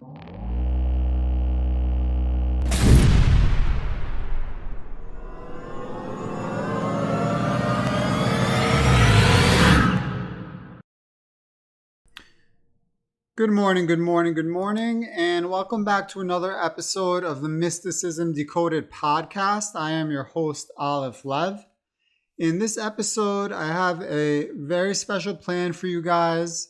Good morning, good morning, good morning, and welcome back to another episode of the Mysticism Decoded podcast. I am your host, Aleph. In this episode, I have a very special plan for you guys,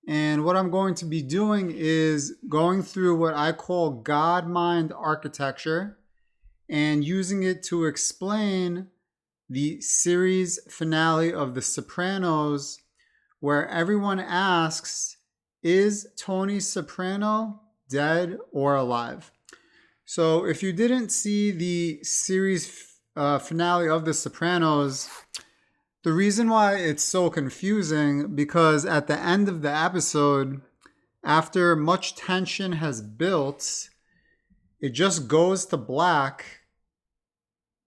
and what I'm going to be doing is going through what I call God-mind architecture and using it to explain the series finale of The Sopranos, where everyone asks, is Tony Soprano dead or alive? So if you didn't see the series finale of The Sopranos, the reason why it's so confusing, because at the end of the episode, after much tension has built, it just goes to black,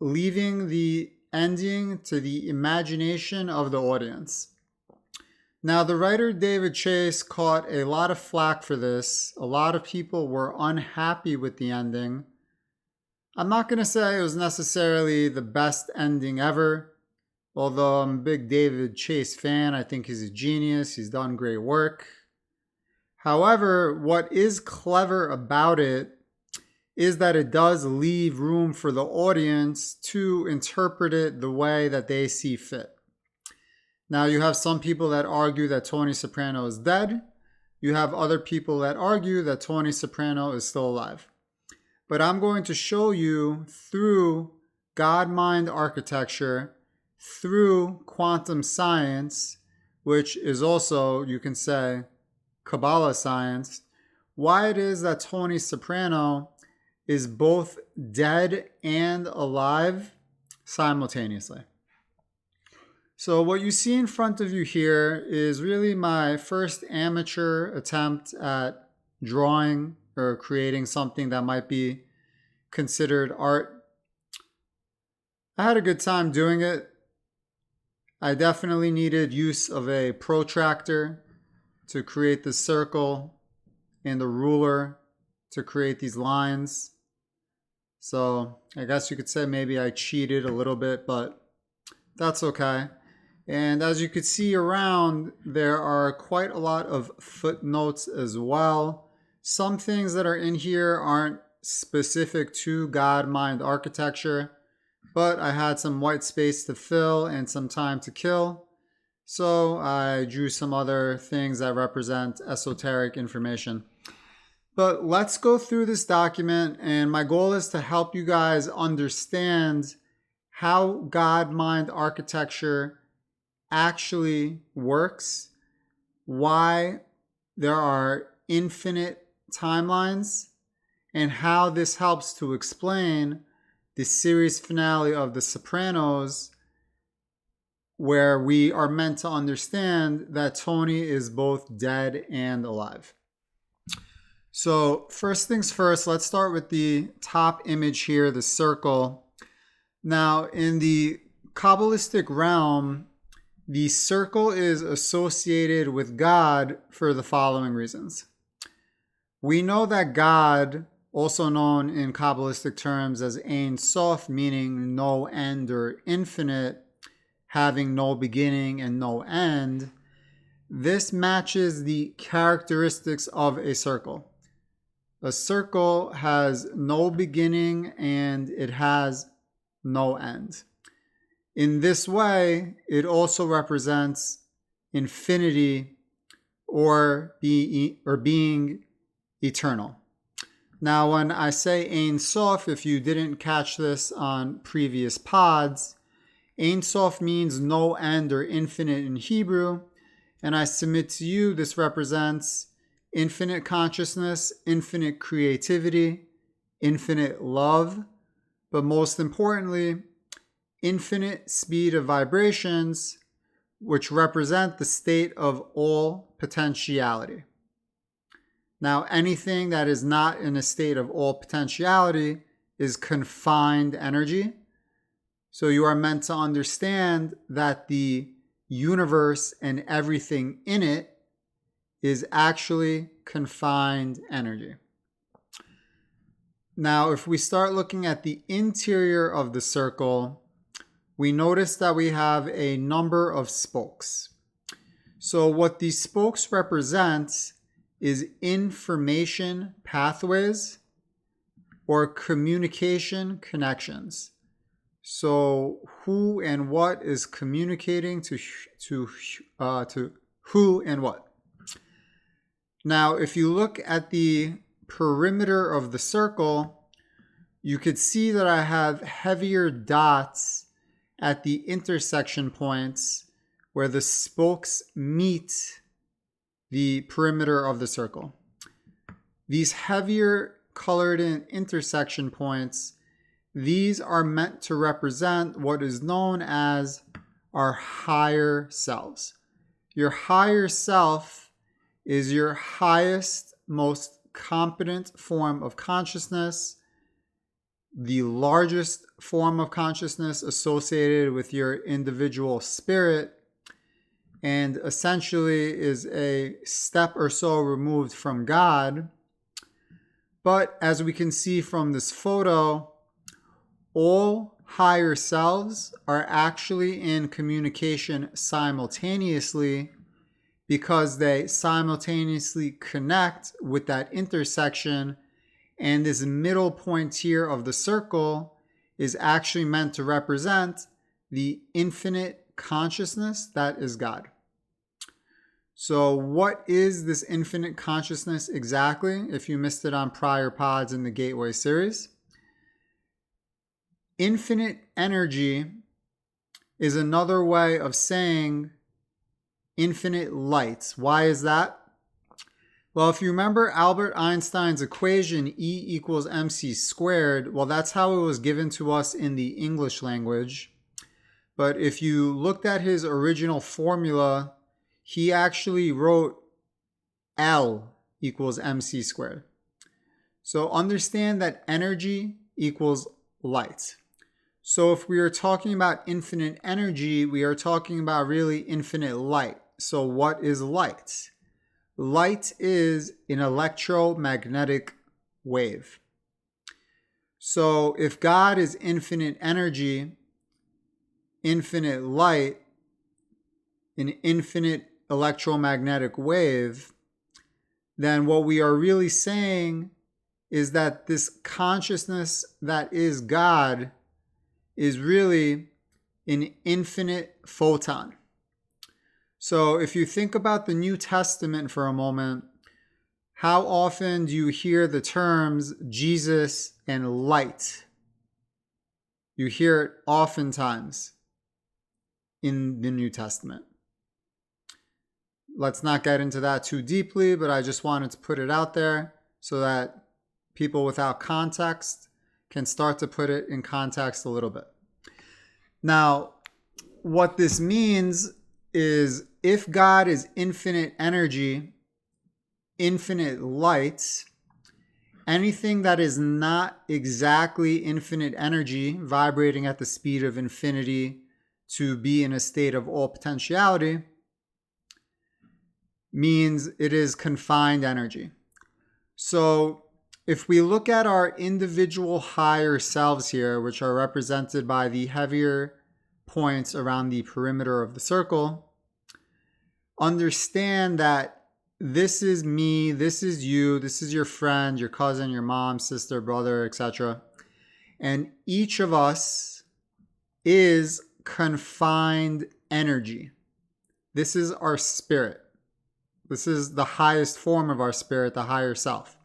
leaving the ending to the imagination of the audience. Now, the writer David Chase caught a lot of flack for this. A lot of people were unhappy with the ending. I'm not going to say it was necessarily the best ending ever, although I'm a big David Chase fan. I think he's a genius. He's done great work. However, what is clever about it is that it does leave room for the audience to interpret it the way that they see fit. Now, you have some people that argue that Tony Soprano is dead. You have other people that argue that Tony Soprano is still alive. But I'm going to show you through God-mind architecture, through quantum science, which is also, you can say, Kabbalah science, why it is that Tony Soprano is both dead and alive simultaneously. So what you see in front of you here is really my first amateur attempt at drawing or creating something that might be considered art. I had a good time doing it. I definitely needed use of a protractor to create the circle and the ruler to create these lines. So I guess you could say maybe I cheated a little bit, but that's okay. And as you could see around, there are quite a lot of footnotes as well. Some things that are in here aren't specific to God-mind architecture, but I had some white space to fill and some time to kill. So I drew some other things that represent esoteric information. But let's go through this document, and my goal is to help you guys understand how God-mind architecture actually works, why there are infinite timelines, and how this helps to explain the series finale of The Sopranos, where we are meant to understand that Tony is both dead and alive. So first things first, let's start with the top image here, the circle. Now, in the Kabbalistic realm, the circle is associated with God for the following reasons. We know that God, also known in Kabbalistic terms as Ein Sof, meaning no end or infinite, having no beginning and no end, this matches the characteristics of a circle. A circle has no beginning and it has no end. In this way, it also represents infinity or being eternal. Now, when I say Ein Sof, if you didn't catch this on previous pods, Ein Sof means no end or infinite in Hebrew, and I submit to you this represents infinite consciousness, infinite creativity, infinite love, but most importantly, infinite speed of vibrations, which represent the state of all potentiality. Now, anything that is not in a state of all potentiality is confined energy. So you are meant to understand that the universe and everything in it is actually confined energy. Now, if we start looking at the interior of the circle, we notice that we have a number of spokes. So what these spokes represent is information pathways or communication connections. So who and what is communicating to who and what. Now, if you look at the perimeter of the circle, you could see that I have heavier dots at the intersection points where the spokes meet the perimeter of the circle. These heavier colored in intersection points, these are meant to represent what is known as our higher selves. Your higher self is your highest, most competent form of consciousness, the largest form of consciousness associated with your individual spirit, and essentially is a step or so removed from God. But as we can see from this photo, all higher selves are actually in communication simultaneously because they simultaneously connect with that intersection, and this middle point here of the circle is actually meant to represent the infinite consciousness that is God. So what is this infinite consciousness exactly? If you missed it on prior pods in the Gateway series, infinite energy is another way of saying infinite light. Why is that? Well, if you remember Albert Einstein's equation, E equals mc squared, well, that's how it was given to us in the English language. But if you looked at his original formula, he actually wrote L equals mc squared. So understand that energy equals light. So if we are talking about infinite energy, we are talking about really infinite light. So what is light? Light is an electromagnetic wave. So if God is infinite energy, infinite light, an infinite electromagnetic wave, then what we are really saying is that this consciousness that is God is really an infinite photon. So if you think about the New Testament for a moment, how often do you hear the terms Jesus and light? You hear it oftentimes in the New Testament. Let's not get into that too deeply, but I just wanted to put it out there so that people without context can start to put it in context a little bit. Now, what this means is if God is infinite energy, infinite light, anything that is not exactly infinite energy, vibrating at the speed of infinity to be in a state of all potentiality, means it is confined energy. So if we look at our individual higher selves here, which are represented by the heavier points around the perimeter of the circle, understand that this is me, this is you, this is your friend, your cousin, your mom, sister, brother, etc. And each of us is confined energy. This is our spirit. This is the highest form of our spirit, the higher self.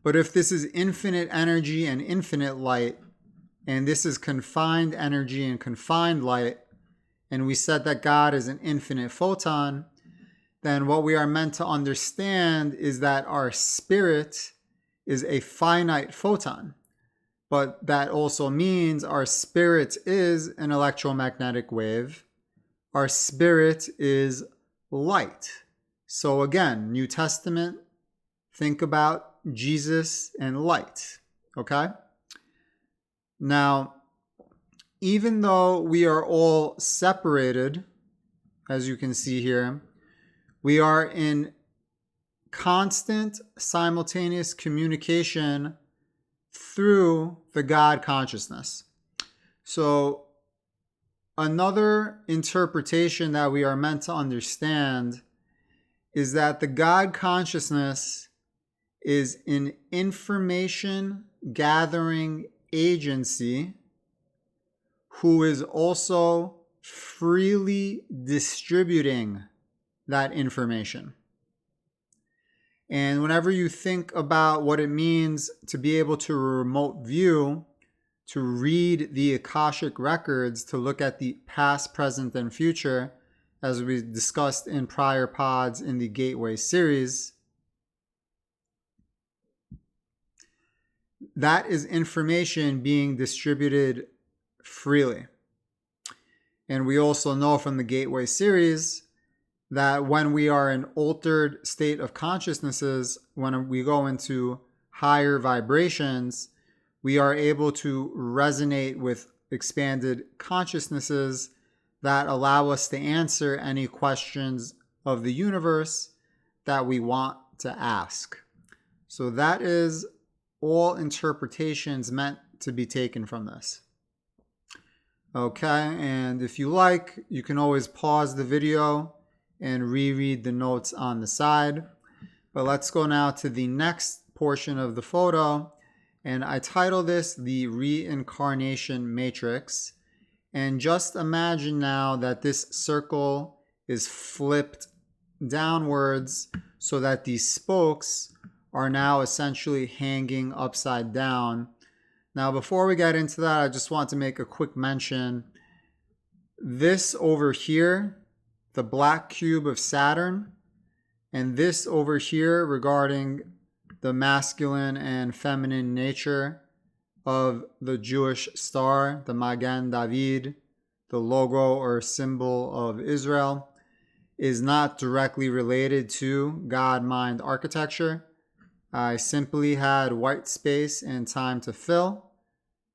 But if this is infinite energy and infinite light, and this is confined energy and confined light, and we said that God is an infinite photon, then what we are meant to understand is that our spirit is a finite photon. But that also means our spirit is an electromagnetic wave. Our spirit is light. So again, New Testament, think about Jesus and light, okay? Now, even though we are all separated, as you can see here, we are in constant simultaneous communication through the God consciousness. So another interpretation that we are meant to understand is that the God consciousness is an information gathering agency who is also freely distributing that information. And whenever you think about what it means to be able to remote view, to read the Akashic records, to look at the past, present, and future, as we discussed in prior pods in the Gateway series, that is information being distributed freely. And we also know from the Gateway series that when we are in altered state of consciousnesses, when we go into higher vibrations, we are able to resonate with expanded consciousnesses that allow us to answer any questions of the universe that we want to ask. So that is all interpretations meant to be taken from this. Okay, and if you like, you can always pause the video and reread the notes on the side. But let's go now to the next portion of the photo. And I title this the Reincarnation Matrix. And just imagine now that this circle is flipped downwards so that these spokes are now essentially hanging upside down. Now, before we get into that, I just want to make a quick mention. This over here, the black cube of Saturn, and this over here regarding the masculine and feminine nature of the Jewish star, the Magen David, the logo or symbol of Israel, is not directly related to God-mind architecture. I simply had white space and time to fill,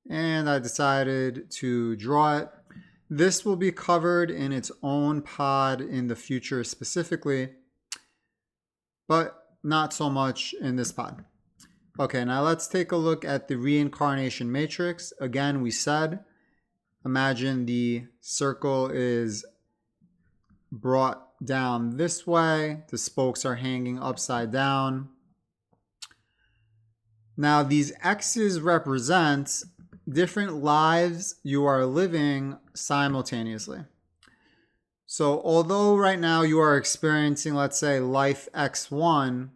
and I decided to draw it. This will be covered in its own pod in the future specifically, but not so much in this pod. Okay, now let's take a look at the reincarnation matrix. Again, we said, imagine the circle is brought down this way. The spokes are hanging upside down. Now, these X's represent different lives you are living simultaneously. So although right now you are experiencing, let's say, life X1,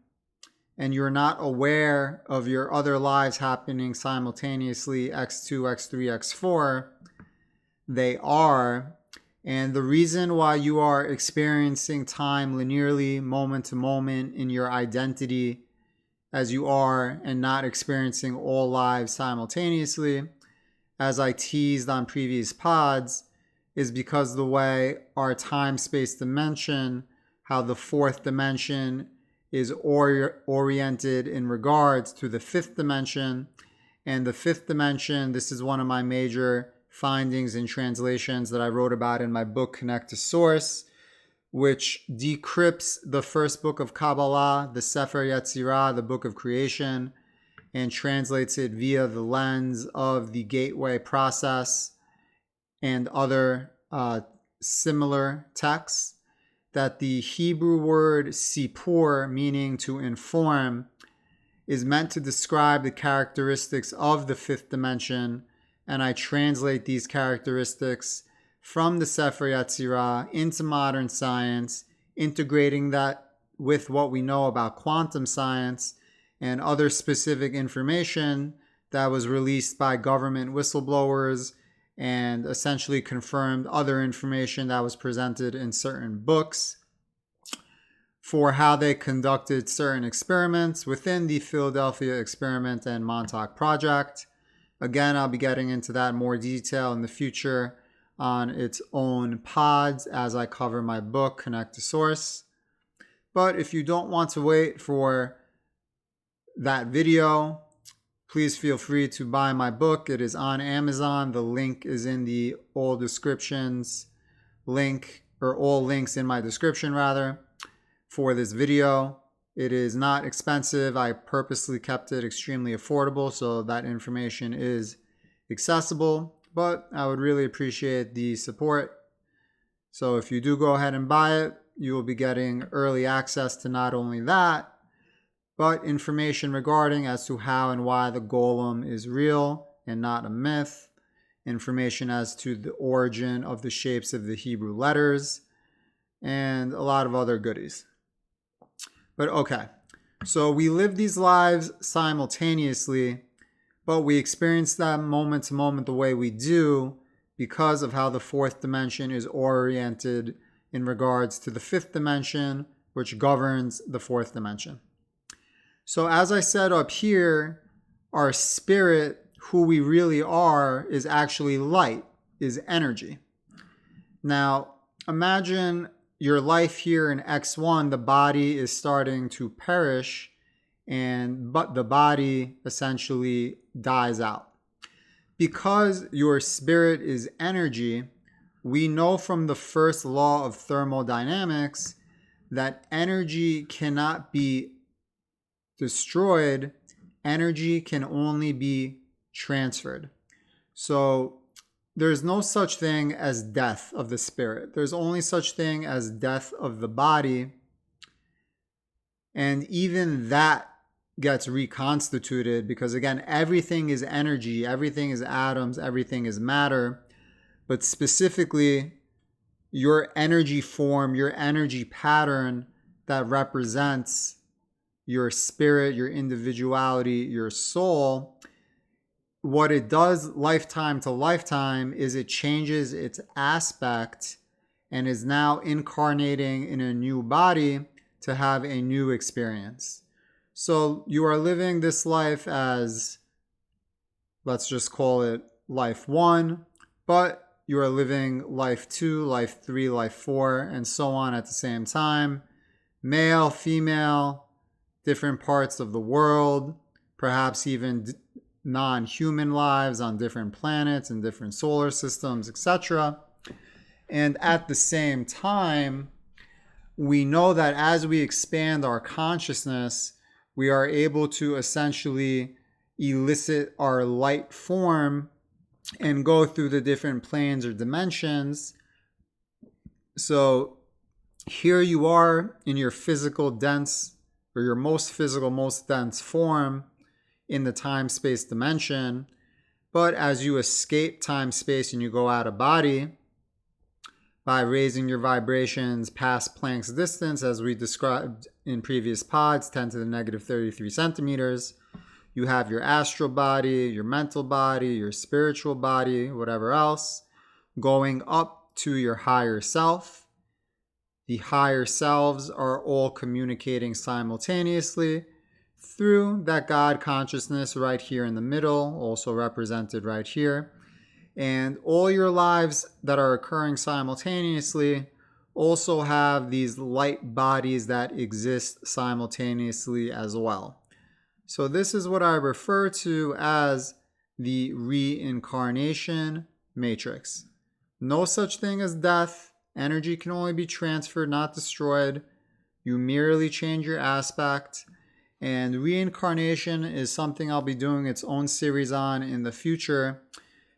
and you're not aware of your other lives happening simultaneously, X2, X3, X4, they are. And the reason why you are experiencing time linearly, moment to moment in your identity as you are, and not experiencing all lives simultaneously, as I teased on previous pods, is because the way our time-space dimension, how the fourth dimension is oriented in regards to the fifth dimension. And the fifth dimension, this is one of my major findings and translations that I wrote about in my book, Connect to Source, which decrypts the first book of Kabbalah, the Sefer Yetzirah, the book of creation, and translates it via the lens of the gateway process and other similar texts. That the Hebrew word sipur, meaning to inform, is meant to describe the characteristics of the fifth dimension, and I translate these characteristics from the Sefer Yetzirah into modern science, integrating that with what we know about quantum science and other specific information that was released by government whistleblowers and essentially confirmed other information that was presented in certain books for how they conducted certain experiments within the Philadelphia Experiment and Montauk Project. Again, I'll be getting into that in more detail in the future on its own pods as I cover my book, Connect to Source. But if you don't want to wait for that video, please feel free to buy my book. It is on Amazon. The link is in the all descriptions link, or all links in my description rather, for this video. It is not expensive. I purposely kept it extremely affordable so that information is accessible, but I would really appreciate the support. So if you do go ahead and buy it, you will be getting early access to not only that, but information regarding as to how and why the golem is real and not a myth, information as to the origin of the shapes of the Hebrew letters, and a lot of other goodies. But okay, so we live these lives simultaneously, but we experience them moment to moment the way we do because of how the fourth dimension is oriented in regards to the fifth dimension, which governs the fourth dimension. So as I said up here, our spirit, who we really are, is actually light, is energy. Now, imagine your life here in X1, the body is starting to perish, but the body essentially dies out. Because your spirit is energy, we know from the first law of thermodynamics that energy cannot be destroyed, energy can only be transferred. So there's no such thing as death of the spirit. There's only such thing as death of the body. And even that gets reconstituted because, again, everything is energy, everything is atoms, everything is matter. But specifically, your energy form, your energy pattern that represents your spirit, your individuality, your soul, what it does lifetime to lifetime is it changes its aspect and is now incarnating in a new body to have a new experience. So you are living this life as, let's just call it life 1, but you are living life 2, life 3, life 4, and so on at the same time. Male, female, different parts of the world, perhaps even non-human lives on different planets and different solar systems, etc. And at the same time, we know that as we expand our consciousness, we are able to essentially elicit our light form and go through the different planes or dimensions. So here you are in your physical dense, or your most physical, most dense form in the time-space dimension. But as you escape time-space and you go out of body, by raising your vibrations past Planck's distance, as we described in previous pods, 10 to the negative 33 centimeters, you have your astral body, your mental body, your spiritual body, whatever else, going up to your higher self. The higher selves are all communicating simultaneously through that God consciousness right here in the middle, also represented right here. And all your lives that are occurring simultaneously also have these light bodies that exist simultaneously as well. So this is what I refer to as the reincarnation matrix. No such thing as death. Energy can only be transferred, not destroyed. You merely change your aspect. And reincarnation is something I'll be doing its own series on in the future.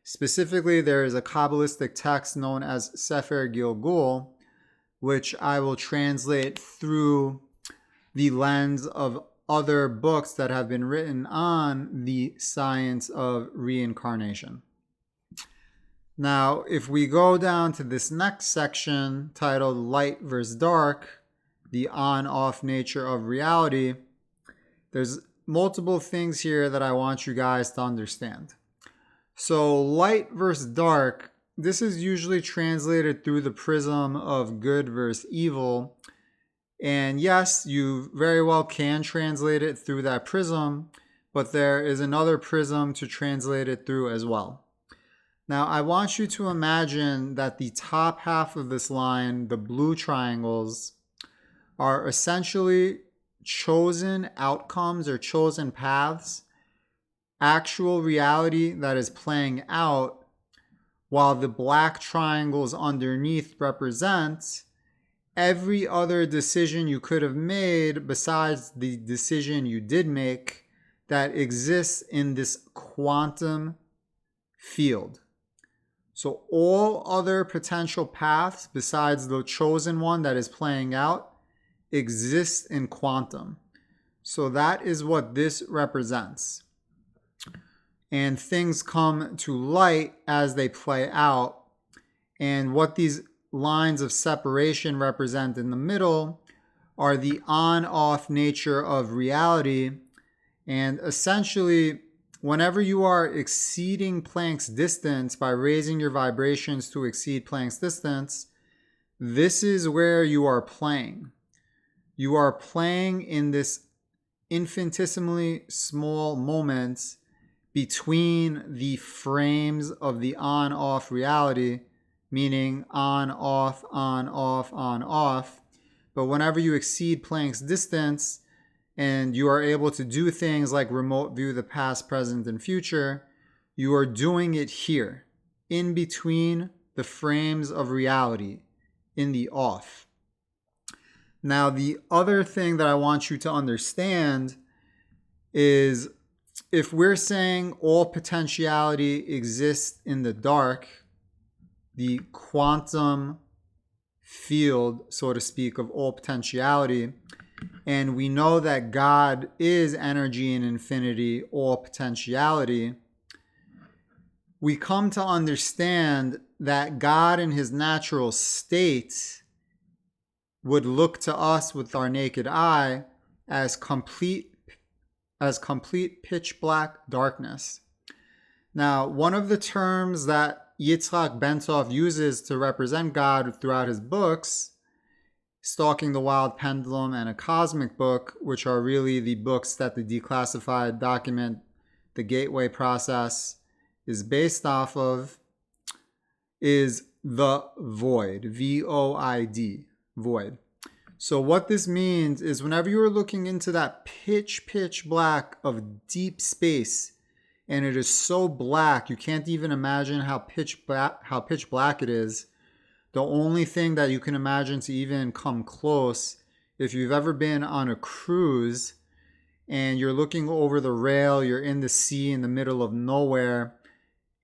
Specifically, there is a Kabbalistic text known as Sefer Gilgul, which I will translate through the lens of other books that have been written on the science of reincarnation. Now, if we go down to this next section titled Light versus Dark, the on-off nature of reality, there's multiple things here that I want you guys to understand. So light versus dark, this is usually translated through the prism of good versus evil. And yes, you very well can translate it through that prism, but there is another prism to translate it through as well. Now, I want you to imagine that the top half of this line, the blue triangles, are essentially chosen outcomes or chosen paths, actual reality that is playing out, while the black triangles underneath represent every other decision you could have made besides the decision you did make that exists in this quantum field. So all other potential paths besides the chosen one that is playing out exist in quantum. So that is what this represents. And things come to light as they play out. And what these lines of separation represent in the middle are the on-off nature of reality. And essentially, whenever you are exceeding Planck's distance by raising your vibrations to exceed Planck's distance, this is where you are playing. You are playing in this infinitesimally small moments between the frames of the on-off reality, meaning on, off, on, off, on, off. But whenever you exceed Planck's distance and you are able to do things like remote view the past, present, and future, you are doing it here, in between the frames of reality, in the off. Now, the other thing that I want you to understand is if we're saying all potentiality exists in the dark, the quantum field, so to speak, of all potentiality, and we know that God is energy and infinity, all potentiality, we come to understand that God in his natural state would look to us with our naked eye as complete pitch black darkness. Now, one of the terms that Yitzhak Bentov uses to represent God throughout his books, Stalking the Wild Pendulum and A Cosmic Book, which are really the books that the declassified document, the Gateway Process, is based off of, is the void, V-O-I-D, void. So what this means is whenever you are looking into that pitch black of deep space, and it is so black, you can't even imagine how pitch black it is. The only thing that you can imagine to even come close, if you've ever been on a cruise and you're looking over the rail, you're in the sea in the middle of nowhere,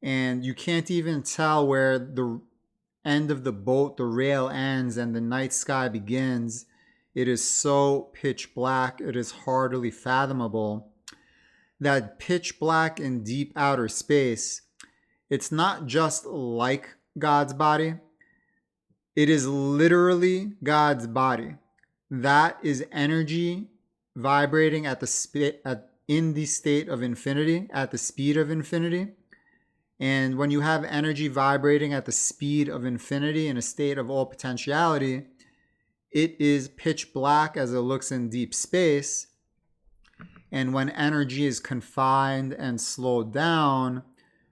and you can't even tell where the end of the boat, the rail ends and the night sky begins. It is so pitch black, it is hardly fathomable. That pitch black in deep outer space, it's not just like God's body. It is literally God's body. That is energy vibrating in the state of infinity, at the speed of infinity. And when you have energy vibrating at the speed of infinity in a state of all potentiality, it is pitch black as it looks in deep space. And when energy is confined and slowed down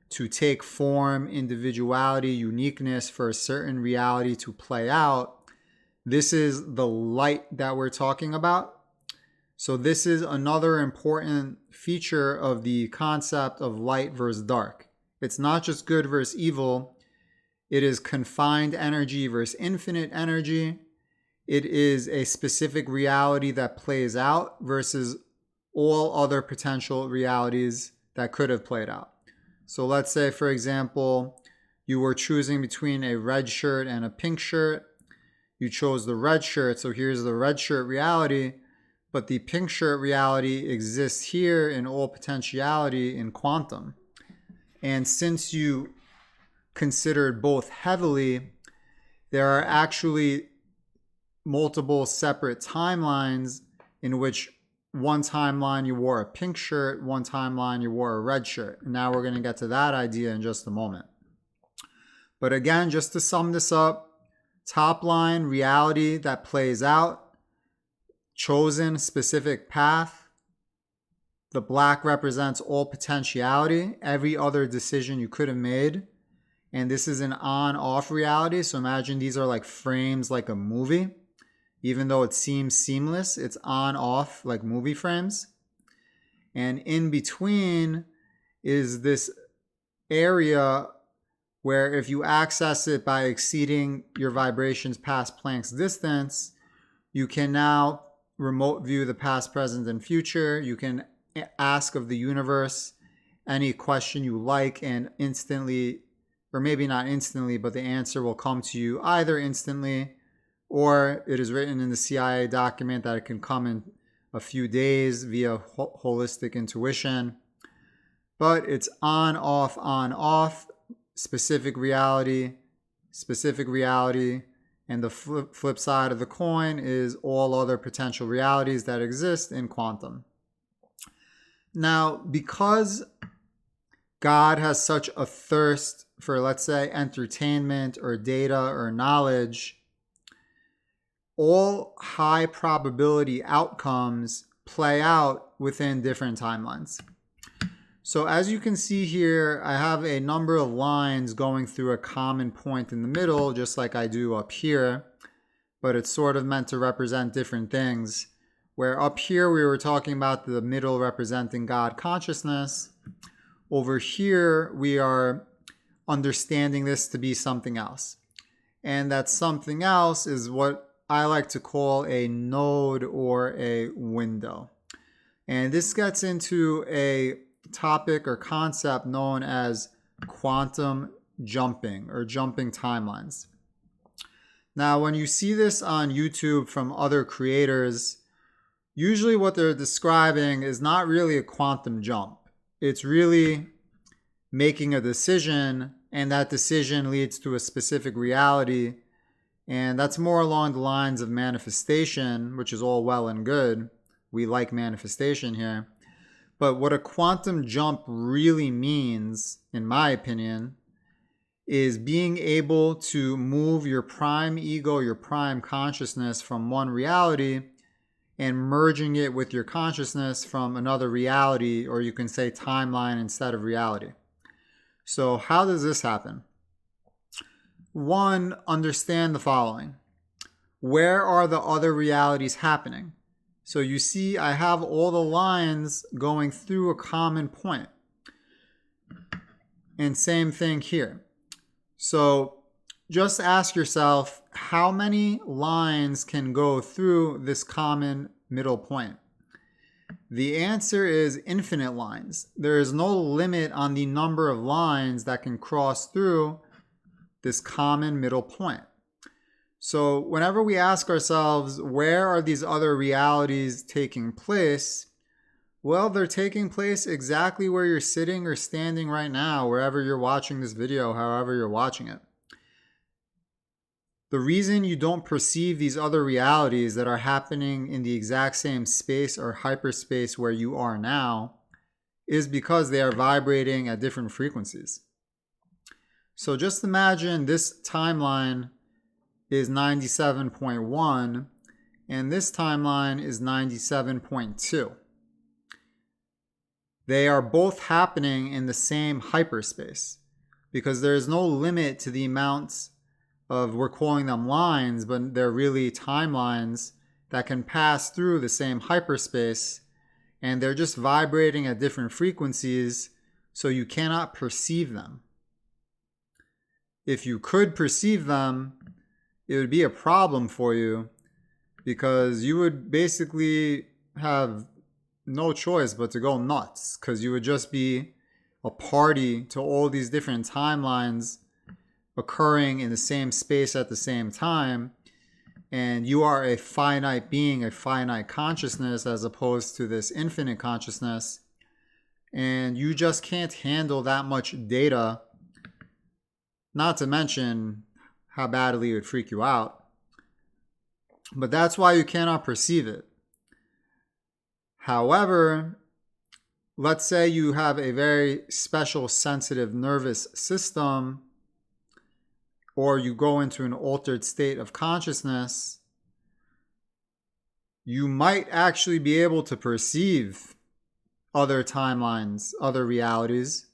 to take form, individuality, uniqueness for a certain reality to play out, this is the light that we're talking about. So this is another important feature of the concept of light versus dark. It's not just good versus evil. It is confined energy versus infinite energy. It is a specific reality that plays out versus all other potential realities that could have played out. So let's say, for example, you were choosing between a red shirt and a pink shirt. You chose the red shirt, so here's the red shirt reality, but the pink shirt reality exists here in all potentiality in quantum. And since you considered both heavily, there are actually multiple separate timelines in which one timeline you wore a pink shirt, one timeline you wore a red shirt. And now we're going to get to that idea in just a moment. But again, just to sum this up, top line, reality that plays out, chosen specific path. The black represents all potentiality, every other decision you could have made. And this is an on-off reality. So imagine these are like frames like a movie. Even though it seems seamless, it's on-off like movie frames. And in between is this area where if you access it by exceeding your vibrations past Planck's distance, you can now remote view the past, present, and future. You can ask of the universe any question you like, and instantly, or maybe not instantly, but the answer will come to you either instantly, or it is written in the CIA document that it can come in a few days via holistic intuition. But it's on, off, specific reality, and the flip side of the coin is all other potential realities that exist in quantum. Now, because God has such a thirst for, let's say, entertainment or data or knowledge, all high probability outcomes play out within different timelines. So as you can see here, I have a number of lines going through a common point in the middle, just like I do up here, but it's sort of meant to represent different things. Where up here we were talking about the middle representing God consciousness. Over here we are understanding this to be something else. And that something else is what I like to call a node or a window. And this gets into a topic or concept known as quantum jumping or jumping timelines. Now, when you see this on YouTube from other creators, usually what they're describing is not really a quantum jump. It's really making a decision, and that decision leads to a specific reality. And that's more along the lines of manifestation, which is all well and good. We like manifestation here. But what a quantum jump really means, in my opinion, is being able to move your prime ego, your prime consciousness from one reality and merging it with your consciousness from another reality, or you can say timeline instead of reality. So how does this happen? One, understand the following. Where are the other realities happening? So you see, I have all the lines going through a common point. And same thing here. So just ask yourself, how many lines can go through this common middle point? The answer is infinite lines. There is no limit on the number of lines that can cross through this common middle point. So whenever we ask ourselves, where are these other realities taking place? Well, they're taking place exactly where you're sitting or standing right now, wherever you're watching this video, however you're watching it. The reason you don't perceive these other realities that are happening in the exact same space or hyperspace where you are now is because they are vibrating at different frequencies. So just imagine this timeline is 97.1 and this timeline is 97.2. They are both happening in the same hyperspace because there is no limit to the amounts of, we're calling them lines, but they're really timelines that can pass through the same hyperspace, and they're just vibrating at different frequencies, so you cannot perceive them. If you could perceive them, it would be a problem for you because you would basically have no choice but to go nuts, because you would just be a party to all these different timelines occurring in the same space at the same time, and you are a finite being, a finite consciousness, as opposed to this infinite consciousness, and you just can't handle that much data, not to mention how badly it would freak you out. But that's why you cannot perceive it. However, let's say you have a very special sensitive nervous system, or you go into an altered state of consciousness, you might actually be able to perceive other timelines, other realities,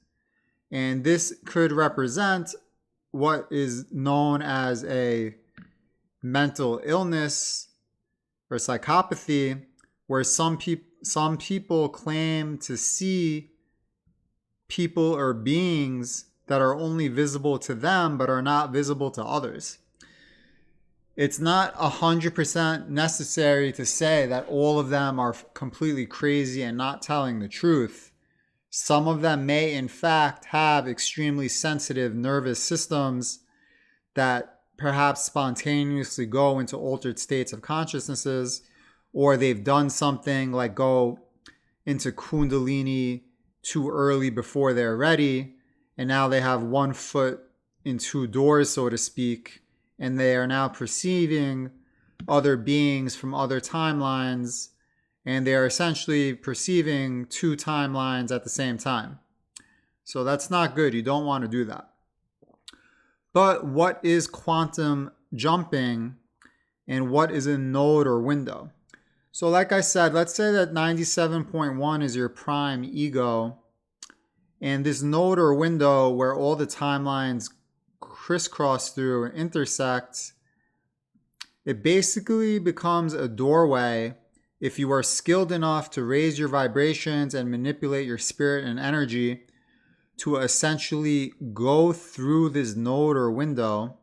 and this could represent what is known as a mental illness or psychopathy, where some people claim to see people or beings that are only visible to them but are not visible to others. It's not 100% necessary to say that all of them are completely crazy and not telling the truth. Some of them may, in fact, have extremely sensitive nervous systems that perhaps spontaneously go into altered states of consciousnesses, or they've done something like go into Kundalini too early before they're ready, and now they have one foot in two doors, so to speak, and they are now perceiving other beings from other timelines, and they are essentially perceiving two timelines at the same time. So that's not good. You don't want to do that. But what is quantum jumping, and what is a node or window? So like I said, let's say that 97.1 is your prime ego, and this node or window where all the timelines crisscross through and intersect, it basically becomes a doorway if you are skilled enough to raise your vibrations and manipulate your spirit and energy to essentially go through this node or window,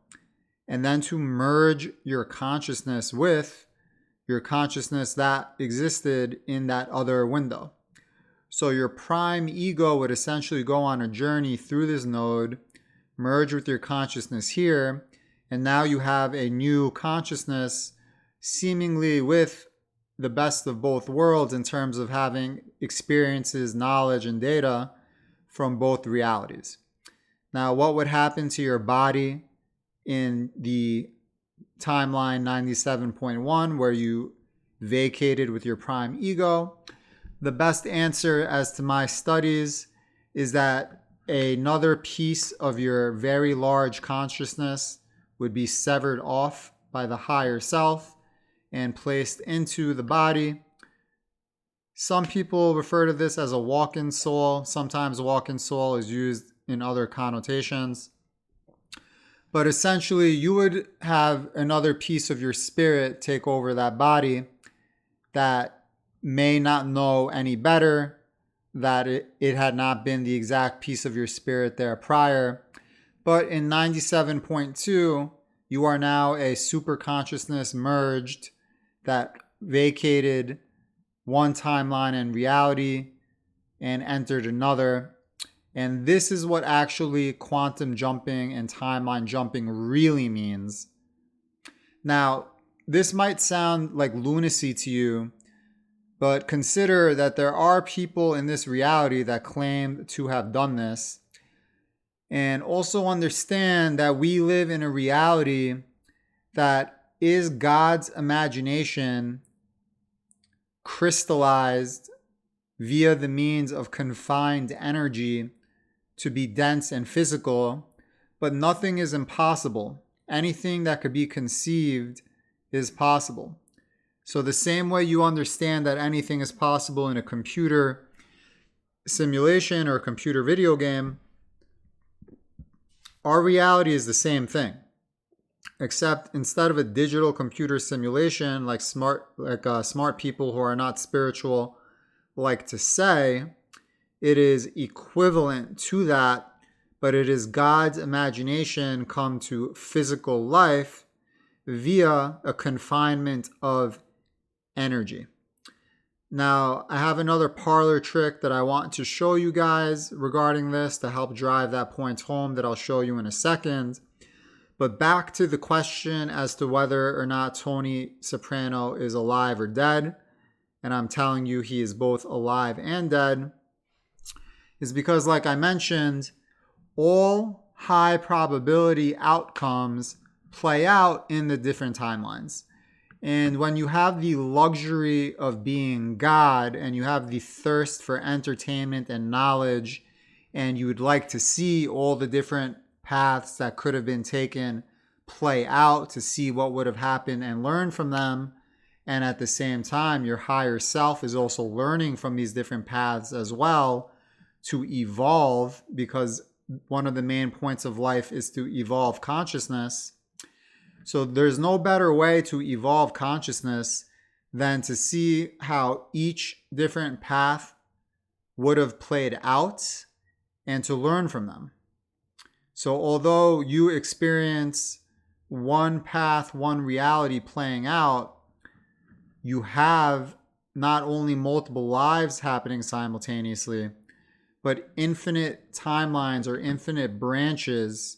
and then to merge your consciousness with your consciousness that existed in that other window. So your prime ego would essentially go on a journey through this node, merge with your consciousness here, and now you have a new consciousness seemingly with the best of both worlds in terms of having experiences, knowledge, and data from both realities. Now, what would happen to your body in the timeline 97.1 where you vacated with your prime ego? The best answer, as to my studies, is that another piece of your very large consciousness would be severed off by the higher self and placed into the body. Some people refer to this as a walk-in soul. Sometimes walk-in soul is used in other connotations. But essentially, you would have another piece of your spirit take over that body that may not know any better, that it had not been the exact piece of your spirit there prior. But in 97.2, you are now a super consciousness merged that vacated one timeline in reality and entered another. And this is what actually quantum jumping and timeline jumping really means. Now, this might sound like lunacy to you, but consider that there are people in this reality that claim to have done this. And also understand that we live in a reality that is God's imagination crystallized via the means of confined energy to be dense and physical, but nothing is impossible. Anything that could be conceived is possible. So the same way you understand that anything is possible in a computer simulation or a computer video game, our reality is the same thing. Except instead of a digital computer simulation like smart people who are not spiritual like to say, it is equivalent to that, but it is God's imagination come to physical life via a confinement of energy. Now, I have another parlor trick that I want to show you guys regarding this to help drive that point home that I'll show you in a second. But back to the question as to whether or not Tony Soprano is alive or dead, and I'm telling you he is both alive and dead, is because, like I mentioned, all high probability outcomes play out in the different timelines. And when you have the luxury of being God and you have the thirst for entertainment and knowledge, and you would like to see all the different paths that could have been taken play out to see what would have happened and learn from them, and at the same time your higher self is also learning from these different paths as well to evolve, because one of the main points of life is to evolve consciousness. So there's no better way to evolve consciousness than to see how each different path would have played out and to learn from them. So although you experience one path, one reality playing out, you have not only multiple lives happening simultaneously, but infinite timelines or infinite branches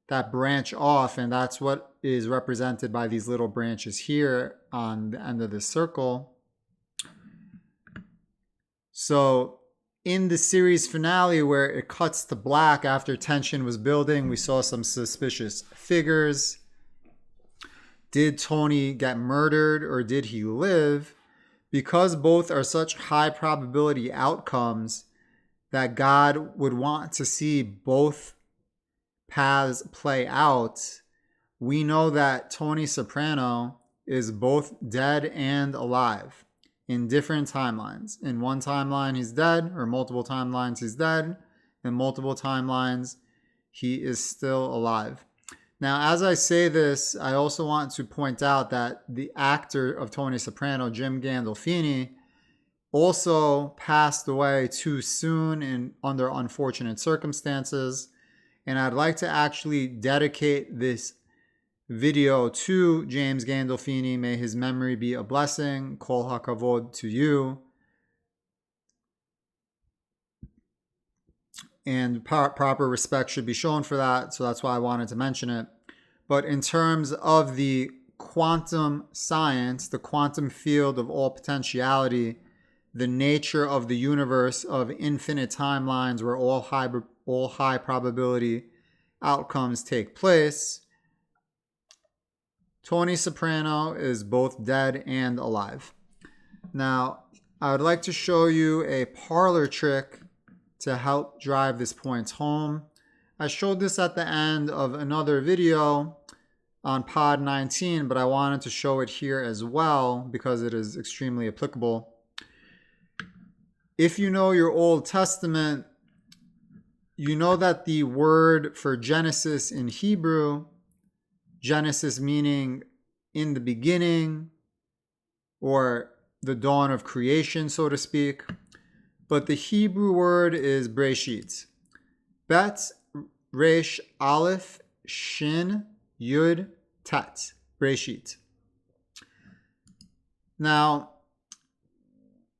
that branch off. And that's what is represented by these little branches here on the end of the circle. So in the series finale, where it cuts to black after tension was building, we saw some suspicious figures. Did Tony get murdered or did he live? Because both are such high probability outcomes that God would want to see both paths play out, we know that Tony Soprano is both dead and alive in different timelines. In one timeline, he's dead, or multiple timelines, he's dead. In multiple timelines, he is still alive. Now, as I say this, I also want to point out that the actor of Tony Soprano, Jim Gandolfini, also passed away too soon and under unfortunate circumstances. And I'd like to actually dedicate this video to James Gandolfini. May his memory be a blessing. Kol hakavod to you. And proper respect should be shown for that. So that's why I wanted to mention it. But in terms of the quantum science, the quantum field of all potentiality, the nature of the universe of infinite timelines where all high probability outcomes take place, Tony Soprano is both dead and alive. Now, I would like to show you a parlor trick to help drive this point home. I showed this at the end of another video on pod 19, but I wanted to show it here as well because it is extremely applicable. If you know your Old Testament, you know that the word for Genesis in Hebrew, Genesis meaning in the beginning or the dawn of creation, so to speak, but the Hebrew word is Breshit. Bet, Resh, Aleph, Shin, Yud, Tet. Breshit. Now,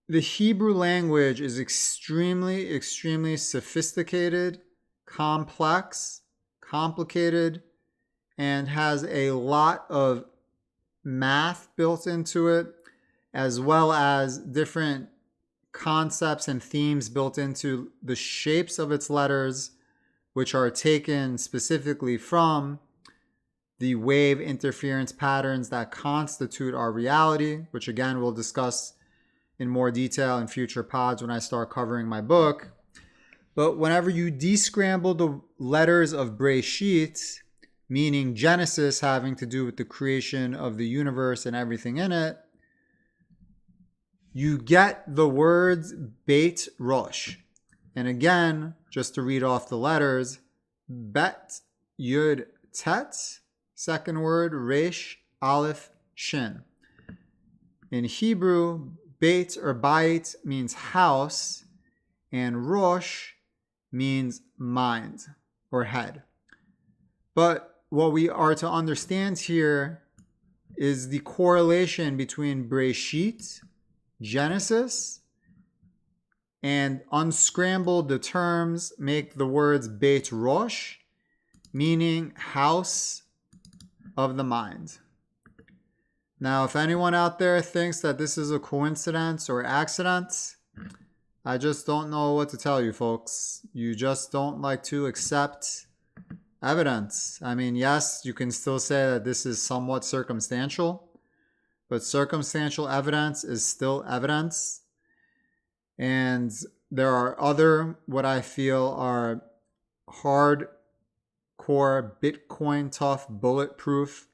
the Hebrew language is extremely, extremely sophisticated, complex, complicated, and has a lot of math built into it, as well as different concepts and themes built into the shapes of its letters, which are taken specifically from the wave interference patterns that constitute our reality, which again we'll discuss in more detail in future pods when I start covering my book. But whenever you descramble the letters of Breshit, meaning Genesis, having to do with the creation of the universe and everything in it, you get the words Beit Rosh. And again, just to read off the letters, Bet, Yud, Tet, second word, Resh, Aleph, Shin. In Hebrew, Beit or Bait means house, and Rosh means mind or head. But what we are to understand here is the correlation between Breshit, Genesis, and unscramble the terms, make the words Beit Rosh, meaning house of the mind. Now, if anyone out there thinks that this is a coincidence or accident, I just don't know what to tell you, folks. You just don't like to accept evidence. I mean, yes, you can still say that this is somewhat circumstantial, but circumstantial evidence is still evidence. And there are other, what I feel are hardcore, Bitcoin tough, bulletproof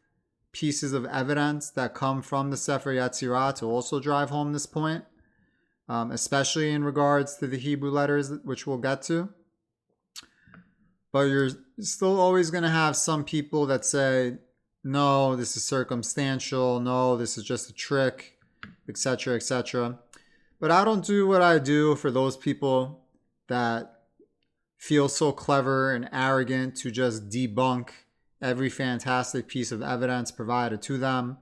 pieces of evidence that come from the Sefer Yetzirah to also drive home this point, especially in regards to the Hebrew letters, which we'll get to. But you're still always going to have some people that say, no, this is circumstantial, no, this is just a trick, etc., etc. But I don't do what I do for those people that feel so clever and arrogant to just debunk every fantastic piece of evidence provided to them.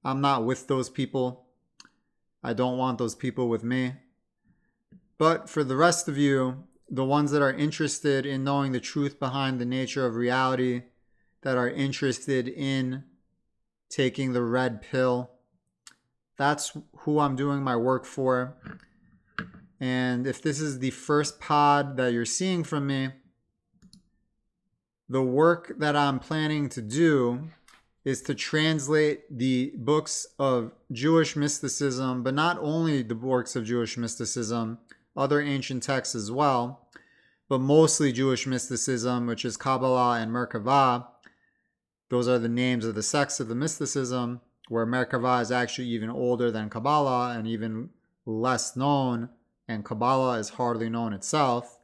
I'm not with those people. I don't want those people with me. But for the rest of you, the ones that are interested in knowing the truth behind the nature of reality, that are interested in taking the red pill, that's who I'm doing my work for. And if this is the first pod that you're seeing from me, the work that I'm planning to do is to translate the books of Jewish mysticism, but not only the works of Jewish mysticism, other ancient texts as well, but mostly Jewish mysticism, which is Kabbalah and Merkavah. Those are the names of the sects of the mysticism, where Merkavah is actually even older than Kabbalah and even less known, and Kabbalah is hardly known itself.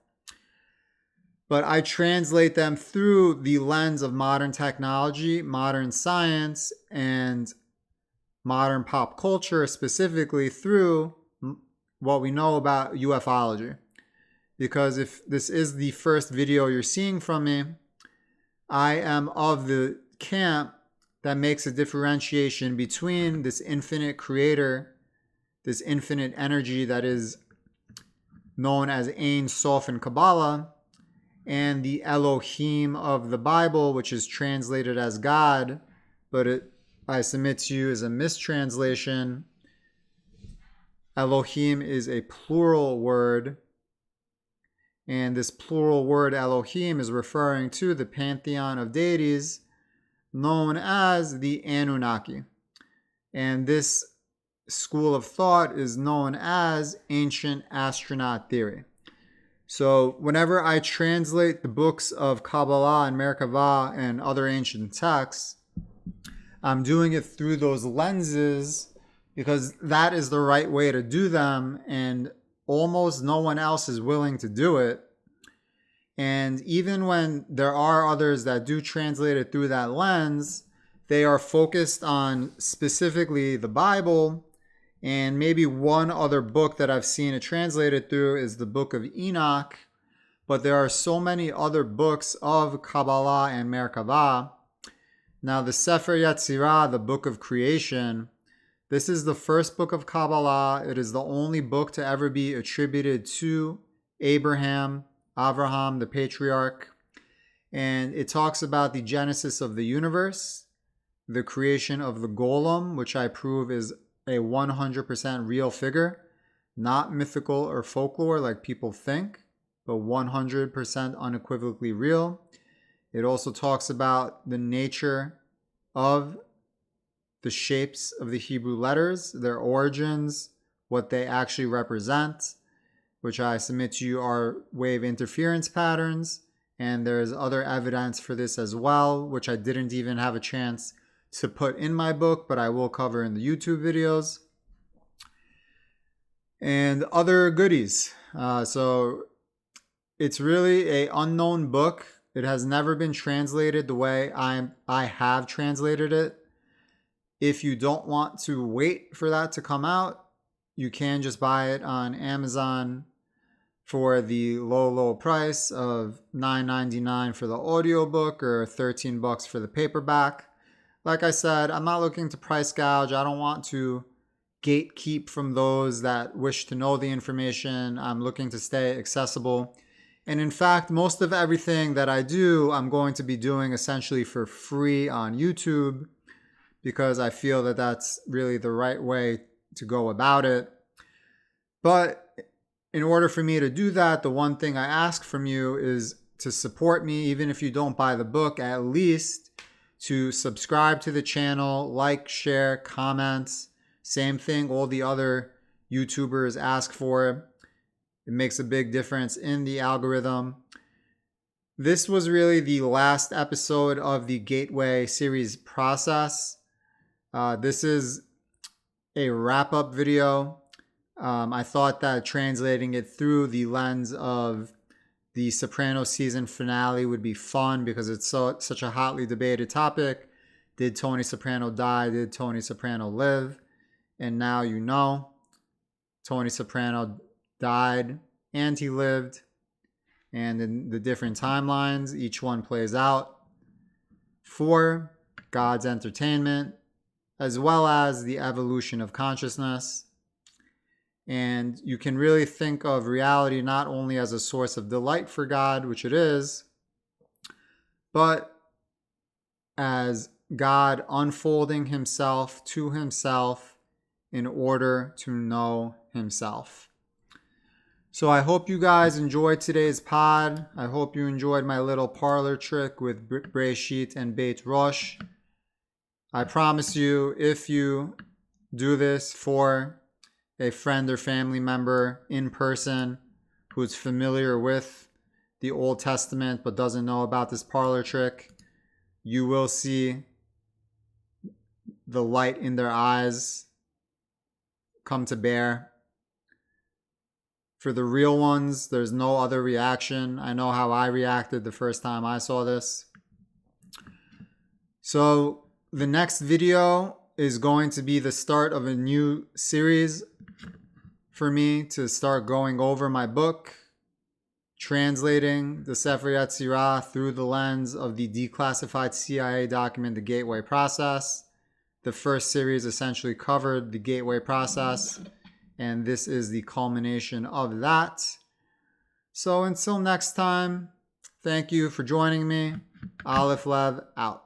But I translate them through the lens of modern technology, modern science, and modern pop culture, specifically through what we know about ufology. Because if this is the first video you're seeing from me, I am of the camp that makes a differentiation between this infinite creator, this infinite energy that is known as Ein Sof in Kabbalah, and the Elohim of the Bible, which is translated as God, but I submit to you, is a mistranslation. Elohim is a plural word, and this plural word Elohim is referring to the pantheon of deities known as the Anunnaki. And this school of thought is known as ancient astronaut theory. So whenever I translate the books of Kabbalah and Merkavah and other ancient texts, I'm doing it through those lenses because that is the right way to do them, and almost no one else is willing to do it. And even when there are others that do translate it through that lens, they are focused on specifically the Bible. And maybe one other book that I've seen it translated through is the Book of Enoch. But there are so many other books of Kabbalah and Merkavah. Now, the Sefer Yetzirah, the Book of Creation, this is the first book of Kabbalah. It is the only book to ever be attributed to Avraham, the patriarch. And it talks about the genesis of the universe, the creation of the golem, which I prove is a 100% real figure, not mythical or folklore like people think, but 100% unequivocally real. It also talks about the nature of the shapes of the Hebrew letters, their origins, what they actually represent, which I submit to you are wave interference patterns. And there's other evidence for this as well, which I didn't even have a chance to put in my book, but I will cover in the YouTube videos. And other goodies. So it's really an unknown book. It has never been translated the way I have translated it. If you don't want to wait for that to come out, you can just buy it on Amazon for the low price of $9.99 for the audiobook or $13 for the paperback. Like I said, I'm not looking to price gouge. I don't want to gatekeep from those that wish to know the information. I'm looking to stay accessible. And in fact, most of everything that I do, I'm going to be doing essentially for free on YouTube, because I feel that that's really the right way to go about it. But in order for me to do that, the one thing I ask from you is to support me, even if you don't buy the book, at least to subscribe to the channel, like, share, comments. Same thing all the other YouTubers ask for. It makes a big difference in the algorithm. This was really the last episode of the Gateway series process. This is a wrap-up video. I thought that translating it through the lens of the Sopranos season finale would be fun because it's such a hotly debated topic. Did Tony Soprano die? Did Tony Soprano live? And now you know. Tony Soprano died and he lived. and in the different timelines each one plays out for God's entertainment, as well as the evolution of consciousness. And you can really think of reality not only as a source of delight for God, which it is, but as God unfolding himself to himself in order to know himself. So I hope you guys enjoyed today's pod. I hope you enjoyed my little parlor trick with Breshit and Beit Rosh. I promise you, if you do this for a friend or family member in person who's familiar with the Old Testament but doesn't know about this parlor trick, you will see the light in their eyes come to bear. For the real ones, there's no other reaction. I know how I reacted the first time I saw this. So the next video is going to be the start of a new series for me to start going over my book, translating the Sefer Yetzirah through the lens of the declassified CIA document, The Gateway Process. The first series essentially covered the Gateway Process, and this is the culmination of that. So until next time, thank you for joining me. Aleph Lev out.